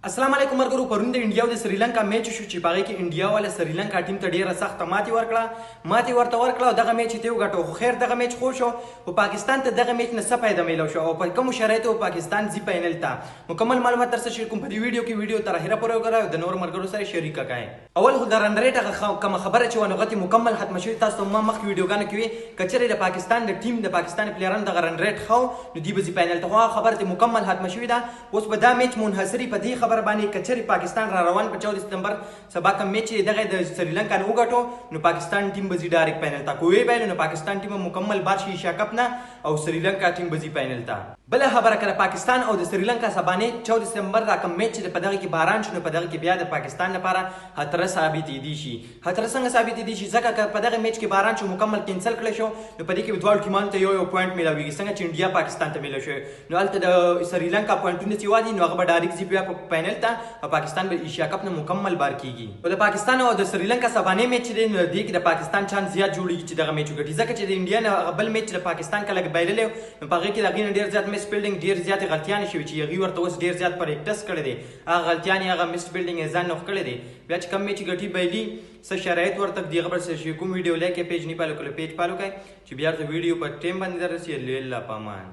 अस्सलाम वालेकुम मरګرو پرون د انډیا او د سریلانکا میچ شو چې پاره کې انډیا ولا سریلانکا ټیم ته ډیره سخت ماتي ورته ورکړه او دغه میچ ته وګټو خو خیر دغه میچ خو شو او پاکستان ته دغه میچ نه څه پیدا میلو شو او په کوم شرایطو پاکستان زی فائنل ته مکمل معلومات تر څه شیر کوم په دې ویډیو کې ویډیو تر اخره پورې وګورئ د نور مرګرو سره شریک کړئ اول خو د رن ریټ کوم خبره چې ونه غتی مکمل ختم شوی تاسو ما مخکې ویډیوګانو کې کچره د پاکستان د ټیم د پاکستان پلیران د رن ریټ خو نو دی به زی فائنل ته خبره ته مکمل ختم شوی دا اوس به دا میچ منحصری په دې خبر باندې کچره پاکستان را روان په 14 سپتمبر سبا کوم میچ دغه د سریلانکا نه وګټو نو پاکستان ټیم به زی ډایرکټ فائنل ته کوی به نو پاکستان ټیم مکمل بار شي ایشیا کپ نه او سریلانکا ټیم به زی فائنل ته بل خبره کړه پاکستان او د سریلانکا سبانه 14 سپتمبر دا کوم میچ په دغه کې باران شنو په دغه کې بیا د پاکستان لپاره خطر ثابت دي شي خطر څنګه ثابت دي شي ځکه په دغه میچ کې باران شو مکمل کینسل کړل شو نو په دې کې دوه ټیمان ته یو پوینټ ملاويږي څنګه چې انډیا پاکستان ته ملو شو نو البته د سریلانکا پوینټونه چې وادي نو هغه به ډایرکټ زی بیا په فائنل ته پاکستان به ایشیا کپ نه مکمل بار کیږي او د پاکستان او د سریلانکا سبانه میچ دی نو د کې د پاکستان چانس زیات جوړیږي چې دغه میچ وګټي ځکه چې د انډیا نه بل میچ د پاکستان کله بایلل نو په هغه کې دغه ډیر زیات میس فیلډینګ ډیر زیات غلطیان شوي چې هغه ورته اوس ډیر زیات پریکټس کړی دی هغه غلطیان هغه میس فیلډینګ ځان نوخ کړی دی بیا چې کم میچ ګټي بایلی څه شرایط ورته دی خبر څه کوم ویډیو لایک پیج نه پالو کړئ پیج پالو کړئ چې بیا د ویډیو په ټیم باندې درسي الله پامان